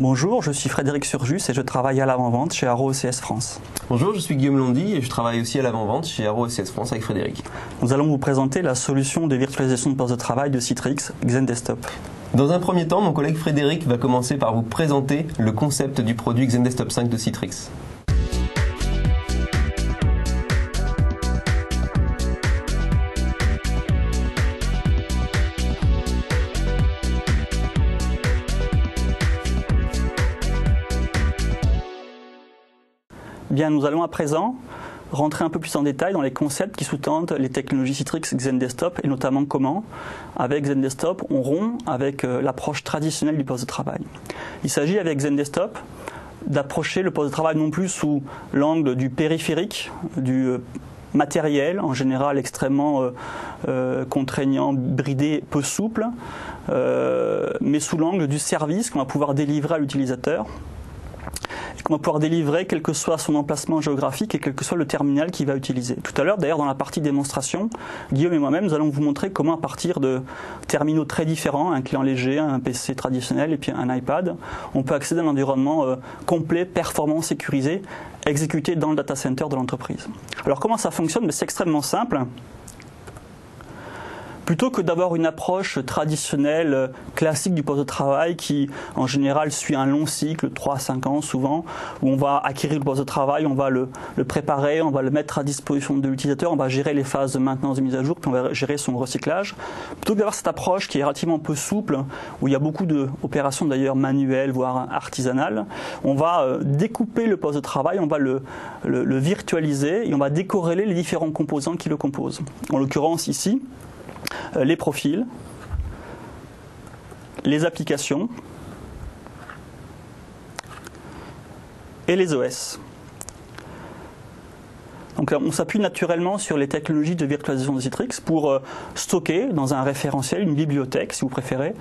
Bonjour, je suis Frédéric Surjus et je travaille à l'avant-vente chez Arrow ECS France. Bonjour, je suis Guillaume Londy et je travaille aussi à l'avant-vente chez Arrow ECS France avec Frédéric. Nous allons vous présenter la solution de virtualisation de poste de travail de Citrix, XenDesktop. Dans un premier temps, mon collègue Frédéric va commencer par vous présenter le concept du produit XenDesktop 5 de Citrix. Bien, nous allons à présent rentrer un peu plus en détail dans les concepts qui sous-tendent les technologies Citrix XenDesktop et notamment comment, avec XenDesktop, on rompt avec l'approche traditionnelle du poste de travail. Il s'agit avec XenDesktop d'approcher le poste de travail non plus sous l'angle du périphérique, du matériel, en général extrêmement contraignant, bridé, peu souple, mais sous l'angle du service qu'on va pouvoir délivrer à l'utilisateur. Qu'on va pouvoir délivrer quel que soit son emplacement géographique et quel que soit le terminal qu'il va utiliser. Tout à l'heure, d'ailleurs, dans la partie démonstration, Guillaume et moi-même, nous allons vous montrer comment, à partir de terminaux très différents, un client léger, un PC traditionnel et puis un iPad, on peut accéder à un environnement complet, performant, sécurisé, exécuté dans le data center de l'entreprise. Alors, comment ça fonctionne? C'est extrêmement simple. Plutôt que d'avoir une approche traditionnelle, classique du poste de travail qui, en général, suit un long cycle, 3 à 5 ans souvent, où on va acquérir le poste de travail, on va le préparer, on va le mettre à disposition de l'utilisateur, on va gérer les phases de maintenance de mise à jour, puis on va gérer son recyclage. Plutôt que d'avoir cette approche qui est relativement peu souple, où il y a beaucoup d'opérations d'ailleurs manuelles, voire artisanales, on va découper le poste de travail, on va le virtualiser et on va décorréler les différents composants qui le composent. En l'occurrence ici, les profils, les applications et les OS. Donc on s'appuie naturellement sur les technologies de virtualisation de Citrix pour stocker dans un référentiel, une bibliothèque si vous préférez,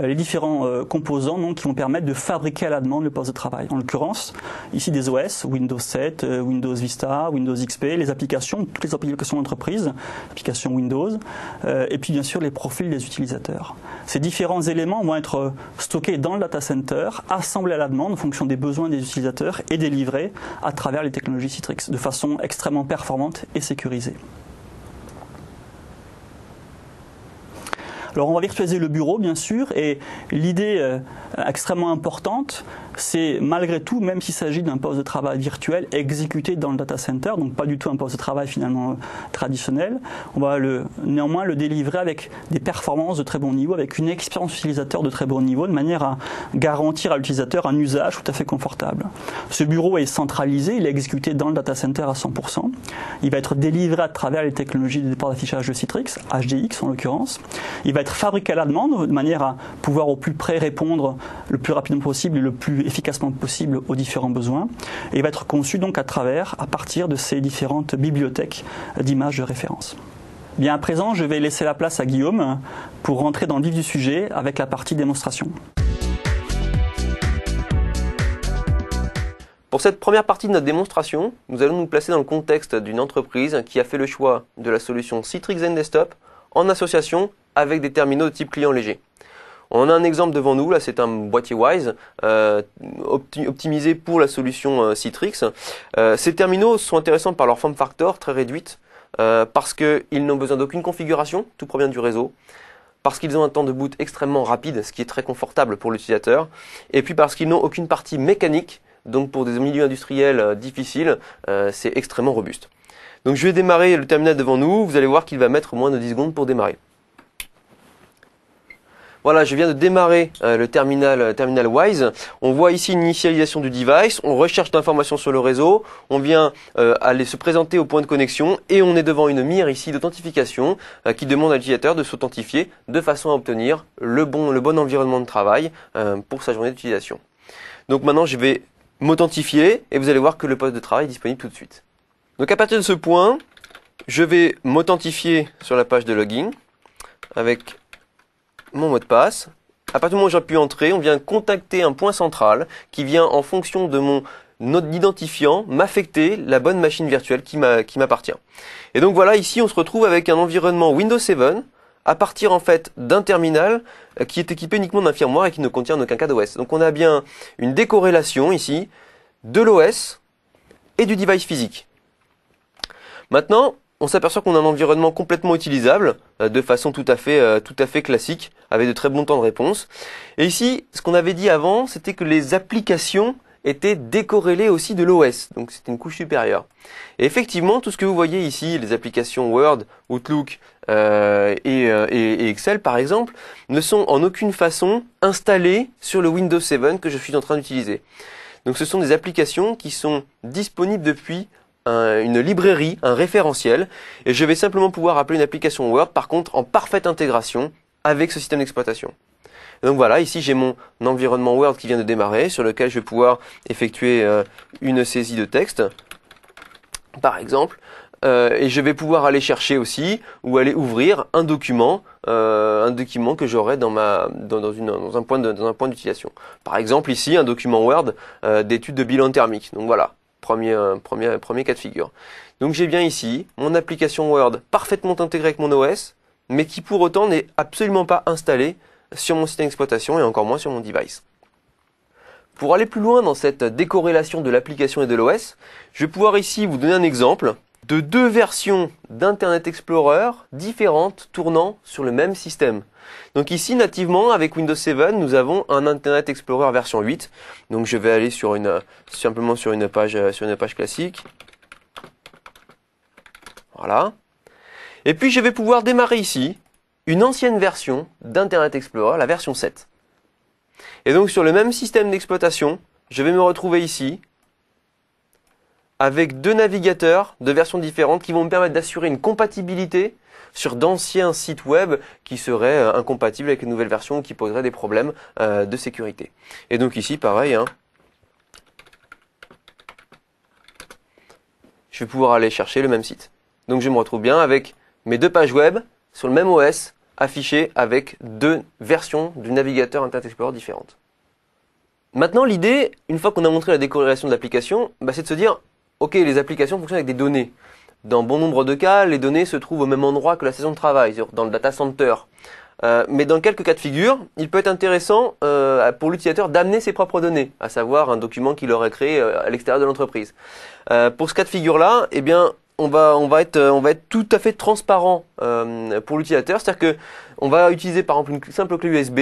les différents composants donc, qui vont permettre de fabriquer à la demande le poste de travail. En l'occurrence, ici des OS, Windows 7, Windows Vista, Windows XP, les applications, toutes les applications d'entreprise, applications Windows, et puis bien sûr les profils des utilisateurs. Ces différents éléments vont être stockés dans le data center, assemblés à la demande en fonction des besoins des utilisateurs et délivrés à travers les technologies Citrix de façon extrêmement performante et sécurisée. Alors on va virtualiser le bureau bien sûr et l'idée extrêmement importante c'est malgré tout, même s'il s'agit d'un poste de travail virtuel exécuté dans le data center, donc pas du tout un poste de travail finalement traditionnel, on va néanmoins le délivrer avec des performances de très bon niveau, avec une expérience utilisateur de très bon niveau, de manière à garantir à l'utilisateur un usage tout à fait confortable. Ce bureau est centralisé, il est exécuté dans le data center à 100%, il va être délivré à travers les technologies de départ d'affichage de Citrix, HDX en l'occurrence, il va être fabriqué à la demande de manière à pouvoir au plus près répondre le plus rapidement possible et le plus efficacement possible aux différents besoins. Et il va être conçu donc à partir de ces différentes bibliothèques d'images de référence. Bien à présent, je vais laisser la place à Guillaume pour rentrer dans le vif du sujet avec la partie démonstration. Pour cette première partie de notre démonstration, nous allons nous placer dans le contexte d'une entreprise qui a fait le choix de la solution Citrix XenDesktop en association avec des terminaux de type client léger. On a un exemple devant nous, là c'est un boîtier Wise optimisé pour la solution Citrix. Ces terminaux sont intéressants par leur form factor très réduite parce qu'ils n'ont besoin d'aucune configuration, tout provient du réseau, parce qu'ils ont un temps de boot extrêmement rapide, ce qui est très confortable pour l'utilisateur, et puis parce qu'ils n'ont aucune partie mécanique, donc pour des milieux industriels difficiles, c'est extrêmement robuste. Donc je vais démarrer le terminal devant nous, vous allez voir qu'il va mettre moins de 10 secondes pour démarrer. Voilà, je viens de démarrer le terminal Wise. On voit ici une initialisation du device, on recherche d'informations sur le réseau, on vient aller se présenter au point de connexion et on est devant une mire ici d'authentification qui demande à l'utilisateur de s'authentifier de façon à obtenir le bon environnement de travail pour sa journée d'utilisation. Donc maintenant, je vais m'authentifier et vous allez voir que le poste de travail est disponible tout de suite. Donc à partir de ce point, je vais m'authentifier sur la page de login avec mon mot de passe. À partir du moment où j'appuie entrer, on vient contacter un point central qui vient en fonction de mon identifiant m'affecter la bonne machine virtuelle qui m'appartient. Et donc voilà, ici on se retrouve avec un environnement Windows 7 à partir en fait d'un terminal qui est équipé uniquement d'un firmware et qui ne contient en aucun cas d'OS. Donc on a bien une décorrélation ici de l'OS et du device physique. Maintenant, on s'aperçoit qu'on a un environnement complètement utilisable de façon tout à fait classique avec de très bons temps de réponse. Et ici, ce qu'on avait dit avant, c'était que les applications étaient décorrélées aussi de l'OS, donc c'était une couche supérieure. Et effectivement, tout ce que vous voyez ici, les applications Word, Outlook et Excel par exemple, ne sont en aucune façon installées sur le Windows 7 que je suis en train d'utiliser. Donc ce sont des applications qui sont disponibles depuis une librairie, un référentiel, et je vais simplement pouvoir appeler une application Word, par contre en parfaite intégration avec ce système d'exploitation. Donc voilà, ici j'ai mon environnement Word qui vient de démarrer, sur lequel je vais pouvoir effectuer une saisie de texte, par exemple, et je vais pouvoir aller chercher aussi, ou aller ouvrir un document que j'aurai dans un point d'utilisation. Par exemple ici, un document Word d'étude de bilan thermique. Donc voilà, premier cas de figure. Donc j'ai bien ici mon application Word parfaitement intégrée avec mon OS, mais qui pour autant n'est absolument pas installée sur mon système d'exploitation et encore moins sur mon device. Pour aller plus loin dans cette décorrélation de l'application et de l'OS, je vais pouvoir ici vous donner un exemple de deux versions d'Internet Explorer différentes tournant sur le même système. Donc ici, nativement, avec Windows 7, nous avons un Internet Explorer version 8. Donc je vais aller simplement sur une page classique. Voilà. Et puis je vais pouvoir démarrer ici une ancienne version d'Internet Explorer, la version 7. Et donc sur le même système d'exploitation, je vais me retrouver ici avec deux navigateurs de versions différentes qui vont me permettre d'assurer une compatibilité sur d'anciens sites web qui seraient incompatibles avec une nouvelle version ou qui poseraient des problèmes de sécurité. Et donc ici, pareil, je vais pouvoir aller chercher le même site. Donc je me retrouve bien avec mes deux pages web sur le même OS affichées avec deux versions du navigateur Internet Explorer différentes. Maintenant, l'idée, une fois qu'on a montré la décorrélation de l'application, c'est de se dire, ok, les applications fonctionnent avec des données. Dans bon nombre de cas, les données se trouvent au même endroit que la station de travail, dans le data center. Mais dans quelques cas de figure, il peut être intéressant pour l'utilisateur d'amener ses propres données, à savoir un document qu'il aurait créé à l'extérieur de l'entreprise. Pour ce cas de figure-là, eh bien, on va être tout à fait transparent pour l'utilisateur, c'est-à-dire que on va utiliser par exemple une simple clé USB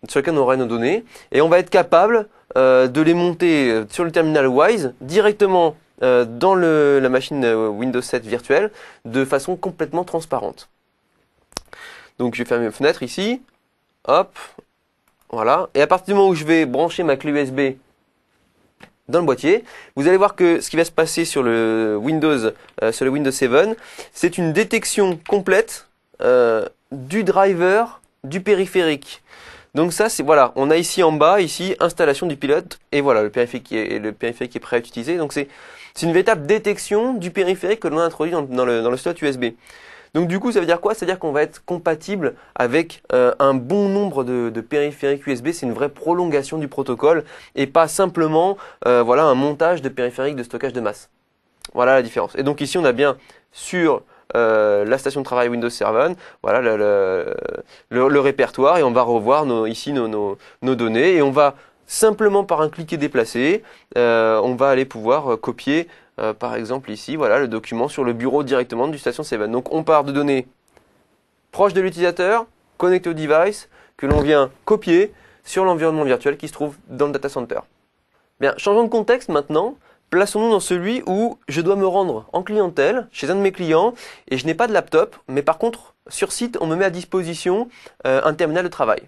sur laquelle on aura nos données, et on va être capable de les monter sur le terminal Wise directement dans la machine Windows 7 virtuelle de façon complètement transparente. Donc je vais fermer mes fenêtres ici, hop, voilà, et à partir du moment où je vais brancher ma clé USB dans le boîtier, vous allez voir que ce qui va se passer sur le Windows 7, c'est une détection complète du driver du périphérique. Donc ça, voilà, on a ici en bas, installation du pilote, et voilà, le périphérique qui est prêt à être utilisé. Donc c'est une véritable détection du périphérique que l'on a introduit dans le slot USB. Donc du coup, ça veut dire quoi? Ça veut dire qu'on va être compatible avec un bon nombre de périphériques USB. C'est une vraie prolongation du protocole et pas simplement voilà, un montage de périphériques de stockage de masse. Voilà la différence. Et donc ici, on a bien sur la station de travail Windows 7, voilà le répertoire, et on va revoir ici nos données, et on va simplement par un cliquer déplacé, on va aller pouvoir copier par exemple ici, voilà, le document sur le bureau directement du Station 7. Donc on part de données proches de l'utilisateur, connectées au device, que l'on vient copier sur l'environnement virtuel qui se trouve dans le data center. Bien, changeons de contexte maintenant. Plaçons-nous dans celui où je dois me rendre en clientèle chez un de mes clients et je n'ai pas de laptop, mais par contre, sur site, on me met à disposition un terminal de travail.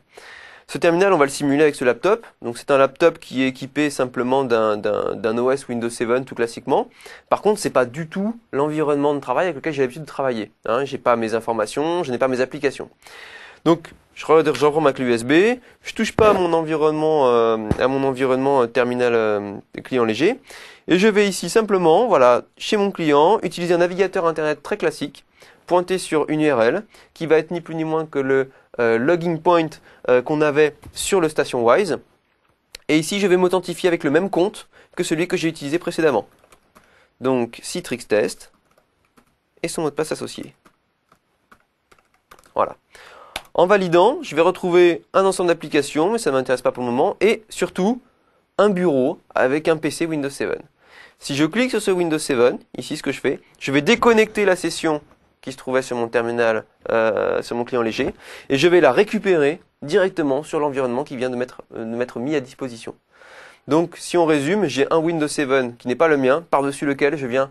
Ce terminal, on va le simuler avec ce laptop. Donc c'est un laptop qui est équipé simplement d'un OS Windows 7 tout classiquement. Par contre, c'est pas du tout l'environnement de travail avec lequel j'ai l'habitude de travailler. J'ai pas mes informations, je n'ai pas mes applications. Donc je reprends ma clé USB, je touche pas à mon environnement terminal client léger, et je vais ici simplement, voilà, chez mon client, utiliser un navigateur internet très classique, pointer sur une URL qui va être ni plus ni moins que le logging point qu'on avait sur le Station Wise. Et ici, je vais m'authentifier avec le même compte que celui que j'ai utilisé précédemment. Donc, Citrix Test et son mot de passe associé. Voilà. En validant, je vais retrouver un ensemble d'applications, mais ça ne m'intéresse pas pour le moment, et surtout un bureau avec un PC Windows 7. Si je clique sur ce Windows 7, ici ce que je fais, je vais déconnecter la session qui se trouvait sur mon terminal, sur mon client léger, et je vais la récupérer directement sur l'environnement qui vient de m'être mis à disposition. Donc si on résume, j'ai un Windows 7 qui n'est pas le mien, par-dessus lequel je viens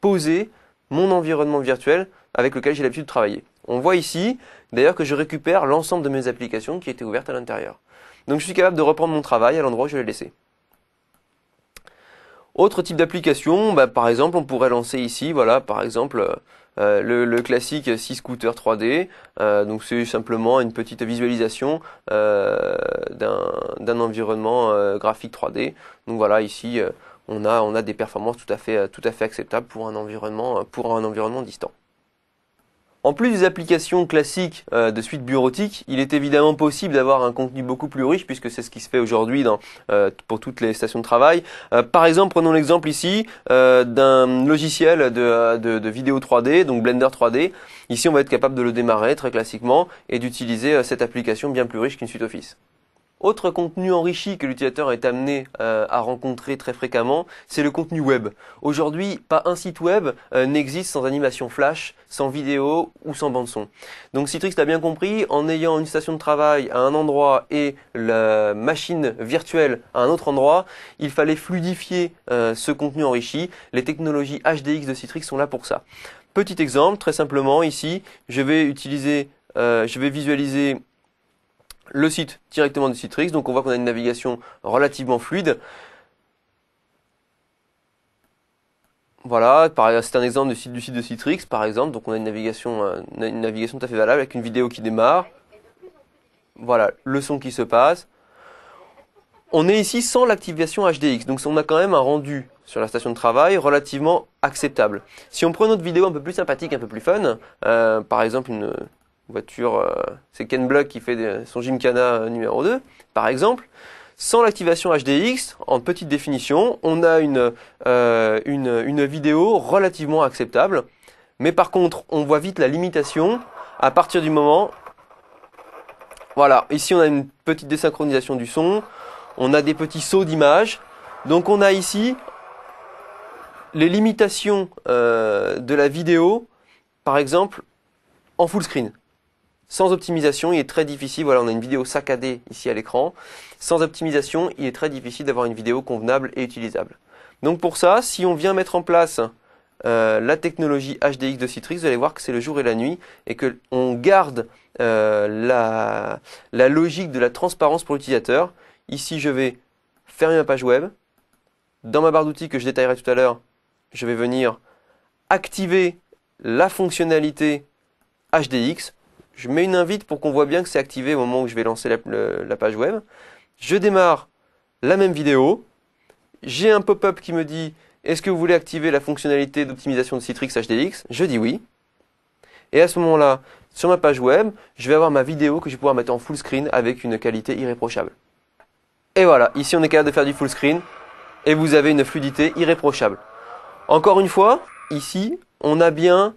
poser mon environnement virtuel avec lequel j'ai l'habitude de travailler. On voit ici, d'ailleurs, que je récupère l'ensemble de mes applications qui étaient ouvertes à l'intérieur. Donc je suis capable de reprendre mon travail à l'endroit où je l'ai laissé. Autre type d'application, par exemple, on pourrait lancer ici, voilà, par exemple, le classique 6 Scooter 3D. Donc c'est simplement une petite visualisation d'un environnement graphique 3D. Donc voilà, ici, on a des performances tout à fait acceptables pour un environnement distant. En plus des applications classiques de suite bureautique, il est évidemment possible d'avoir un contenu beaucoup plus riche puisque c'est ce qui se fait aujourd'hui pour toutes les stations de travail. Par exemple, prenons l'exemple ici d'un logiciel de vidéo 3D, donc Blender 3D. Ici, on va être capable de le démarrer très classiquement et d'utiliser cette application bien plus riche qu'une suite Office. Autre contenu enrichi que l'utilisateur est amené à rencontrer très fréquemment, c'est le contenu web. Aujourd'hui, pas un site web n'existe sans animation flash, sans vidéo ou sans bande son. Donc Citrix l'a bien compris, en ayant une station de travail à un endroit et la machine virtuelle à un autre endroit, il fallait fluidifier ce contenu enrichi. Les technologies HDX de Citrix sont là pour ça. Petit exemple, très simplement ici, je vais visualiser le site directement de Citrix, donc on voit qu'on a une navigation relativement fluide. Voilà, c'est un exemple du site de Citrix par exemple, donc on a une navigation tout à fait valable avec une vidéo qui démarre. Voilà, le son qui se passe. On est ici sans l'activation HDX, donc on a quand même un rendu sur la station de travail relativement acceptable. Si on prend une autre vidéo un peu plus sympathique, un peu plus fun, par exemple une voiture, c'est Ken Block qui fait son Gymkhana numéro 2, par exemple. Sans l'activation HDX, en petite définition, on a une vidéo relativement acceptable. Mais par contre, on voit vite la limitation à partir du moment... Voilà, ici on a une petite désynchronisation du son, on a des petits sauts d'image. Donc on a ici les limitations de la vidéo, par exemple, en full screen. Sans optimisation, il est très difficile, voilà, on a une vidéo saccadée ici à l'écran. Sans optimisation, il est très difficile d'avoir une vidéo convenable et utilisable. Donc pour ça, si on vient mettre en place la technologie HDX de Citrix, vous allez voir que c'est le jour et la nuit et qu'on garde la logique de la transparence pour l'utilisateur. Ici, je vais fermer ma page web. Dans ma barre d'outils que je détaillerai tout à l'heure, je vais venir activer la fonctionnalité HDX. Je mets une invite pour qu'on voit bien que c'est activé au moment où je vais lancer la page web. Je démarre la même vidéo. J'ai un pop-up qui me dit « Est-ce que vous voulez activer la fonctionnalité d'optimisation de Citrix HDX ?» Je dis oui. Et à ce moment-là, sur ma page web, je vais avoir ma vidéo que je vais pouvoir mettre en full screen avec une qualité irréprochable. Et voilà, ici on est capable de faire du full screen et vous avez une fluidité irréprochable. Encore une fois, ici, on a bien...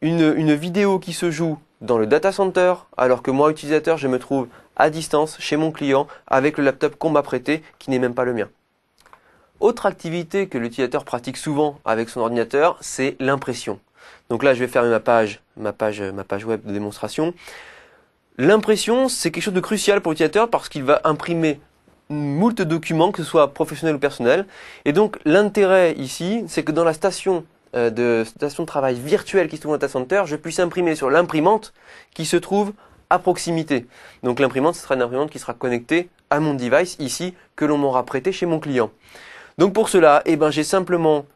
une vidéo qui se joue dans le data center, alors que moi, utilisateur, je me trouve à distance chez mon client avec le laptop qu'on m'a prêté, qui n'est même pas le mien. Autre activité que l'utilisateur pratique souvent avec son ordinateur, c'est l'impression. Donc là, je vais fermer ma page web de démonstration. L'impression, c'est quelque chose de crucial pour l'utilisateur parce qu'il va imprimer moult documents, que ce soit professionnel ou personnel. Et donc, l'intérêt ici, c'est que dans la station de travail virtuelle qui se trouve dans le data center, je puisse imprimer sur l'imprimante qui se trouve à proximité. Donc l'imprimante, ce sera une imprimante qui sera connectée à mon device ici que l'on m'aura prêté chez mon client. Donc pour cela, j'ai simplement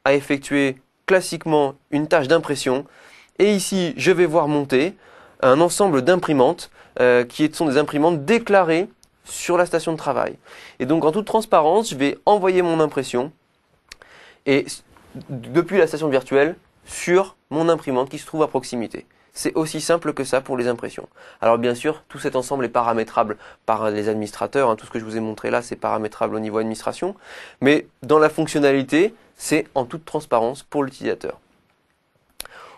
à effectuer classiquement une tâche d'impression et ici je vais voir monter un ensemble d'imprimantes qui sont des imprimantes déclarées sur la station de travail. Et donc en toute transparence, je vais envoyer mon impression et depuis la station virtuelle sur mon imprimante qui se trouve à proximité. C'est aussi simple que ça pour les impressions. Alors bien sûr, tout cet ensemble est paramétrable par les administrateurs. Tout ce que je vous ai montré là, c'est paramétrable au niveau administration. Mais dans la fonctionnalité, c'est en toute transparence pour l'utilisateur.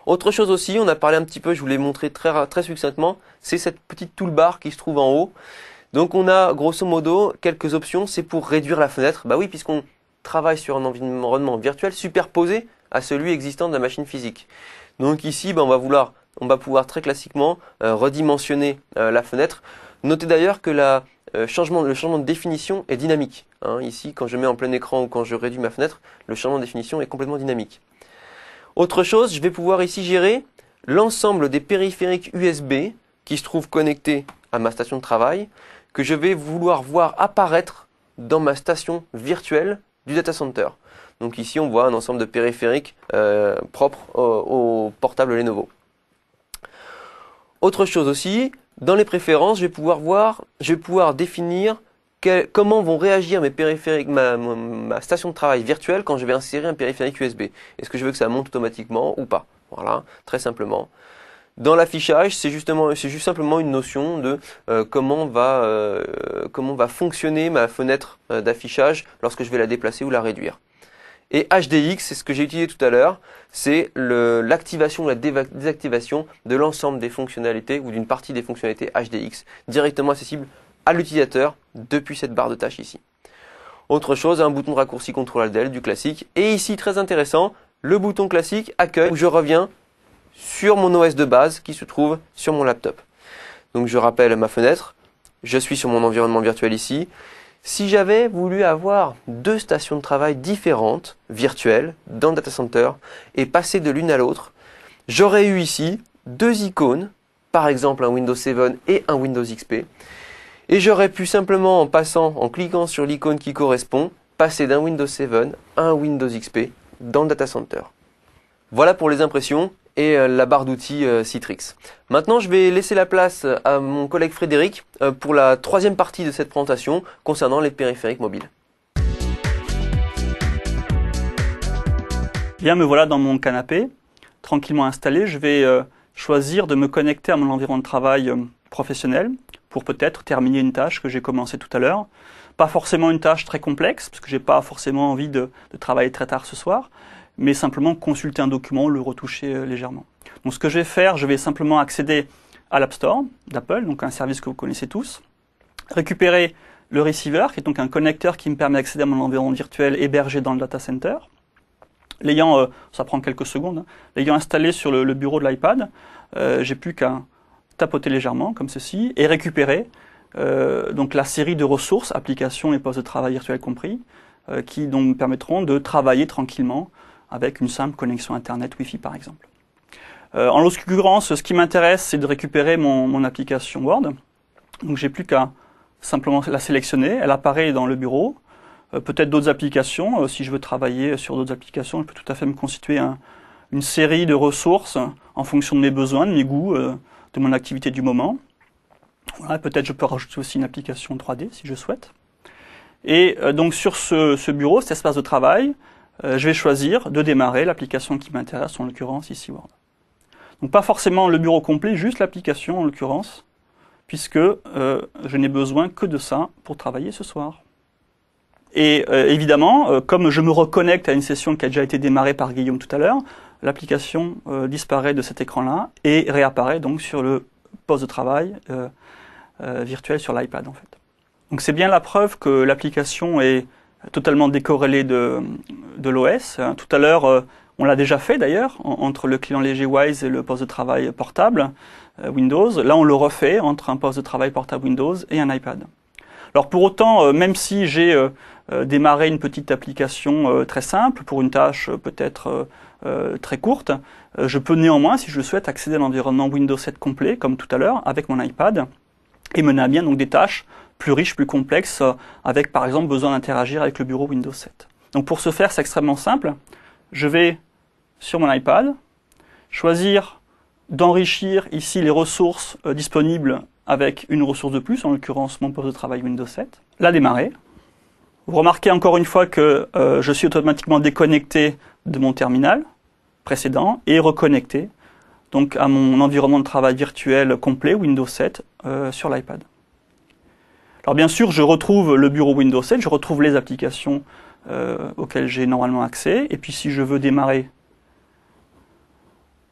Autre chose aussi, on a parlé un petit peu, je vous l'ai montré très succinctement, c'est cette petite toolbar qui se trouve en haut. Donc on a grosso modo quelques options, c'est pour réduire la fenêtre. Bah oui, puisqu'on travaille sur un environnement virtuel superposé à celui existant de la machine physique. Donc ici, bah, on va pouvoir très classiquement redimensionner la fenêtre. Notez d'ailleurs que le changement de définition est dynamique. Ici, quand je mets en plein écran ou quand je réduis ma fenêtre, le changement de définition est complètement dynamique. Autre chose, je vais pouvoir ici gérer l'ensemble des périphériques USB qui se trouvent connectés à ma station de travail, que je vais vouloir voir apparaître dans ma station virtuelle du data center. Donc ici, on voit un ensemble de périphériques propres au portable Lenovo. Autre chose aussi, dans les préférences, je vais pouvoir définir comment vont réagir mes périphériques, ma station de travail virtuelle quand je vais insérer un périphérique USB. Est-ce que je veux que ça monte automatiquement ou pas? Voilà, très simplement. Dans l'affichage, c'est juste simplement une notion de comment va fonctionner ma fenêtre d'affichage lorsque je vais la déplacer ou la réduire. Et HDX, c'est ce que j'ai utilisé tout à l'heure, c'est l'activation ou la désactivation de l'ensemble des fonctionnalités ou d'une partie des fonctionnalités HDX directement accessible à l'utilisateur depuis cette barre de tâches ici. Autre chose, un bouton de raccourci CTRL-Del du classique. Et ici, très intéressant, le bouton classique accueil où je reviens sur mon OS de base qui se trouve sur mon laptop. Donc je rappelle ma fenêtre, je suis sur mon environnement virtuel ici. Si j'avais voulu avoir deux stations de travail différentes, virtuelles, dans le data center, et passer de l'une à l'autre, j'aurais eu ici deux icônes, par exemple un Windows 7 et un Windows XP, et j'aurais pu simplement en cliquant sur l'icône qui correspond, passer d'un Windows 7 à un Windows XP dans le data center. Voilà pour les impressions et la barre d'outils Citrix. Maintenant, je vais laisser la place à mon collègue Frédéric pour la troisième partie de cette présentation concernant les périphériques mobiles. Bien, me voilà dans mon canapé, tranquillement installé. Je vais choisir de me connecter à mon environnement de travail professionnel pour peut-être terminer une tâche que j'ai commencée tout à l'heure. Pas forcément une tâche très complexe, parce que j'ai pas forcément envie de travailler très tard ce soir, mais simplement consulter un document, le retoucher légèrement. Donc ce que je vais faire, je vais simplement accéder à l'App Store d'Apple, donc un service que vous connaissez tous, récupérer le receiver, qui est donc un connecteur qui me permet d'accéder à mon environnement virtuel hébergé dans le data center. L'ayant, ça prend quelques secondes, l'ayant installé sur le bureau de l'iPad, j'ai plus qu'à tapoter légèrement, comme ceci, et récupérer donc la série de ressources, applications et postes de travail virtuels compris, qui donc me permettront de travailler tranquillement avec une simple connexion Internet Wi-Fi par exemple. En l'occurrence, ce qui m'intéresse, c'est de récupérer mon application Word. Donc j'ai plus qu'à simplement la sélectionner, elle apparaît dans le bureau. Peut-être d'autres applications, si je veux travailler sur d'autres applications, je peux tout à fait me constituer une série de ressources en fonction de mes besoins, de mes goûts, de mon activité du moment. Voilà, peut-être je peux rajouter aussi une application 3D si je souhaite. Et donc sur ce bureau, cet espace de travail, je vais choisir de démarrer l'application qui m'intéresse, en l'occurrence ici Word. Donc pas forcément le bureau complet, juste l'application en l'occurrence, puisque je n'ai besoin que de ça pour travailler ce soir. Et évidemment, comme je me reconnecte à une session qui a déjà été démarrée par Guillaume tout à l'heure, l'application disparaît de cet écran-là et réapparaît donc sur le poste de travail virtuel sur l'iPad en fait. Donc c'est bien la preuve que l'application est totalement décorrélée de l'OS. Tout à l'heure, on l'a déjà fait d'ailleurs, entre le client léger Wise et le poste de travail portable Windows. Là, on le refait entre un poste de travail portable Windows et un iPad. Alors pour autant, même si j'ai démarré une petite application très simple, pour une tâche peut-être très courte, je peux néanmoins, si je le souhaite, accéder à l'environnement Windows 7 complet, comme tout à l'heure, avec mon iPad, et mener à bien donc des tâches plus riches, plus complexes, avec par exemple besoin d'interagir avec le bureau Windows 7. Donc pour ce faire, c'est extrêmement simple. Je vais sur mon iPad, choisir d'enrichir ici les ressources disponibles avec une ressource de plus, en l'occurrence mon poste de travail Windows 7, la démarrer. Vous remarquez encore une fois que je suis automatiquement déconnecté de mon terminal précédent et reconnecté donc à mon environnement de travail virtuel complet Windows 7 sur l'iPad. Alors bien sûr, je retrouve le bureau Windows 7, je retrouve les applications auxquelles j'ai normalement accès, et puis si je veux démarrer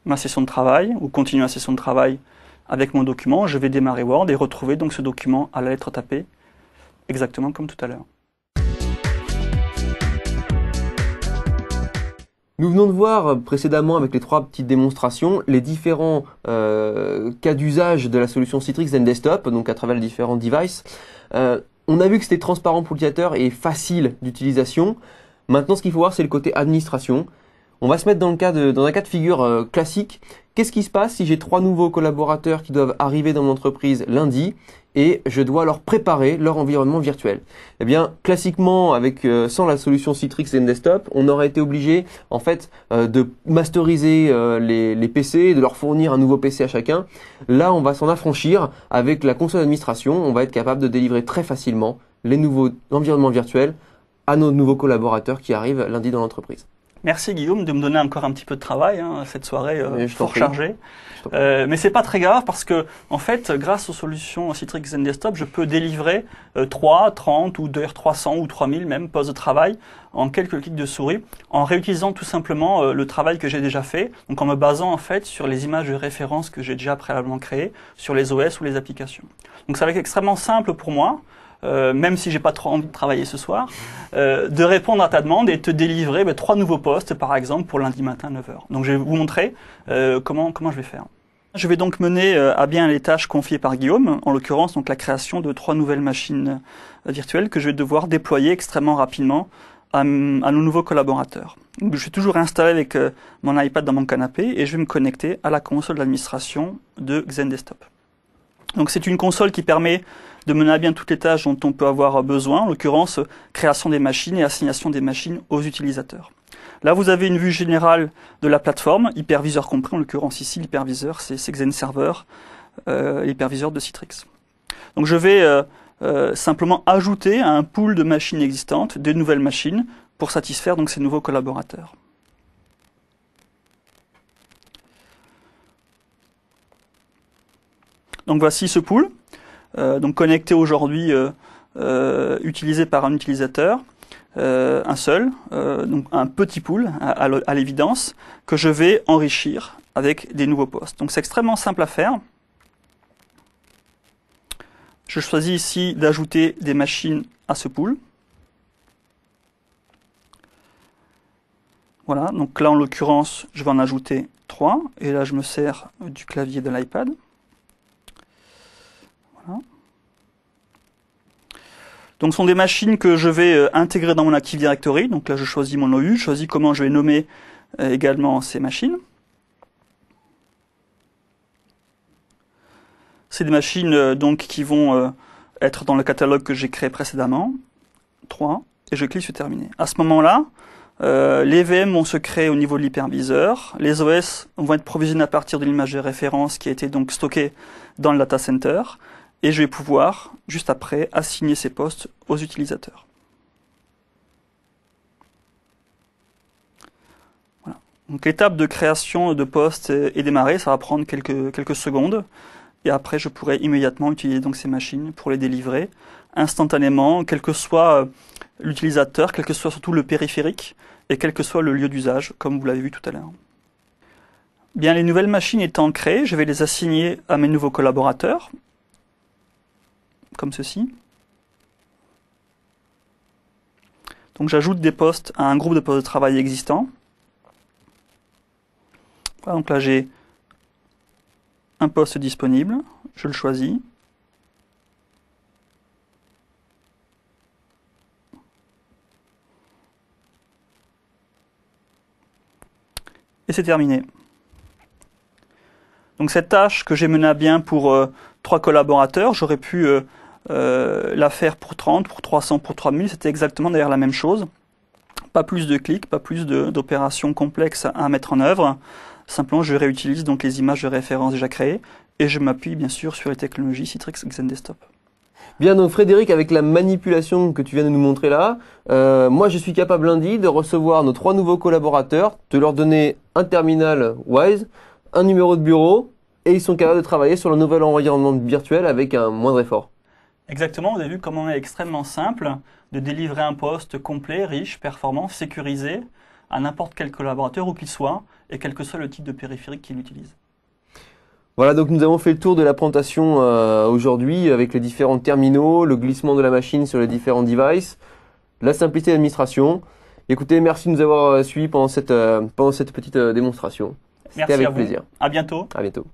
ma session de travail ou continuer ma session de travail avec mon document, je vais démarrer Word et retrouver donc ce document à la lettre tapée, exactement comme tout à l'heure. Nous venons de voir précédemment avec les 3 petites démonstrations les différents cas d'usage de la solution Citrix ZenDesktop, donc à travers les différents devices. On a vu que c'était transparent pour l'utilisateur et facile d'utilisation. Maintenant, ce qu'il faut voir, c'est le côté administration. On va se mettre dans un cas de figure classique. Qu'est-ce qui se passe si j'ai 3 nouveaux collaborateurs qui doivent arriver dans mon entreprise lundi et je dois leur préparer leur environnement virtuel? Eh bien, classiquement, sans la solution Citrix ZenDesktop, on aurait été obligé, en fait, de masteriser les PC, de leur fournir un nouveau PC à chacun. Là, on va s'en affranchir avec la console d'administration. On va être capable de délivrer très facilement les nouveaux environnements virtuels à nos nouveaux collaborateurs qui arrivent lundi dans l'entreprise. Merci Guillaume de me donner encore un petit peu de travail, cette soirée fort chargée. Mais c'est pas très grave parce que, en fait, grâce aux solutions Citrix ZenDesktop, je peux délivrer 3, 30 ou d'ailleurs 300 ou 3000 même postes de travail en quelques clics de souris, en réutilisant tout simplement le travail que j'ai déjà fait, donc en me basant en fait sur les images de référence que j'ai déjà préalablement créées, sur les OS ou les applications. Donc ça va être extrêmement simple pour moi. Même si j'ai pas trop envie de travailler ce soir, de répondre à ta demande et te délivrer 3 nouveaux postes, par exemple, pour lundi matin 9h. Donc je vais vous montrer comment je vais faire. Je vais donc mener à bien les tâches confiées par Guillaume, en l'occurrence donc la création de 3 nouvelles machines virtuelles que je vais devoir déployer extrêmement rapidement à nos nouveaux collaborateurs. Donc, je suis toujours installé avec mon iPad dans mon canapé et je vais me connecter à la console d'administration de ZenDesktop. Donc c'est une console qui permet de mener à bien toutes les tâches dont on peut avoir besoin, en l'occurrence création des machines et assignation des machines aux utilisateurs. Là, vous avez une vue générale de la plateforme, hyperviseur compris, en l'occurrence ici, l'hyperviseur, c'est XenServer, l'hyperviseur de Citrix. Donc je vais simplement ajouter à un pool de machines existantes des nouvelles machines pour satisfaire donc ces nouveaux collaborateurs. Donc voici ce pool, donc connecté aujourd'hui, utilisé par un utilisateur, un seul, donc un petit pool à l'évidence, que je vais enrichir avec des nouveaux postes. Donc c'est extrêmement simple à faire. Je choisis ici d'ajouter des machines à ce pool. Voilà, donc là en l'occurrence, je vais en ajouter 3, et là je me sers du clavier de l'iPad. Voilà. Donc ce sont des machines que je vais intégrer dans mon Active Directory. Donc là je choisis mon OU, je choisis comment je vais nommer également ces machines. C'est des machines donc qui vont être dans le catalogue que j'ai créé précédemment. 3, et je clique sur terminer. À ce moment-là, les VM vont se créer au niveau de l'hyperviseur. Les OS vont être provisionnés à partir de l'image de référence qui a été donc stockée dans le data center. Et je vais pouvoir, juste après, assigner ces postes aux utilisateurs. Voilà. Donc l'étape de création de postes est démarrée, ça va prendre quelques secondes. Et après, je pourrai immédiatement utiliser donc ces machines pour les délivrer instantanément, quel que soit l'utilisateur, quel que soit surtout le périphérique, et quel que soit le lieu d'usage, comme vous l'avez vu tout à l'heure. Bien, les nouvelles machines étant créées, je vais les assigner à mes nouveaux collaborateurs, comme ceci. Donc j'ajoute des postes à un groupe de postes de travail existant. Voilà, donc là j'ai un poste disponible, je le choisis. Et c'est terminé. Donc cette tâche que j'ai menée à bien pour 3 collaborateurs, j'aurais pu la faire pour 30, pour 300, pour 3000, c'était exactement d'ailleurs la même chose. Pas plus de clics, pas plus d'opérations complexes à mettre en œuvre. Simplement, je réutilise donc les images de référence déjà créées et je m'appuie bien sûr sur les technologies Citrix ZenDesktop. Bien, donc Frédéric, avec la manipulation que tu viens de nous montrer là, moi je suis capable lundi de recevoir nos 3 nouveaux collaborateurs, de leur donner un terminal Wise, un numéro de bureau, et ils sont capables de travailler sur le nouvel environnement virtuel avec un moindre effort. Exactement, vous avez vu comment il est extrêmement simple de délivrer un poste complet, riche, performant, sécurisé, à n'importe quel collaborateur où qu'il soit, et quel que soit le type de périphérique qu'il utilise. Voilà, donc nous avons fait le tour de la présentation aujourd'hui avec les différents terminaux, le glissement de la machine sur les différents devices, la simplicité d'administration. Écoutez, merci de nous avoir suivis pendant cette petite démonstration. Merci C'était avec à vous. plaisir. À bientôt. À bientôt.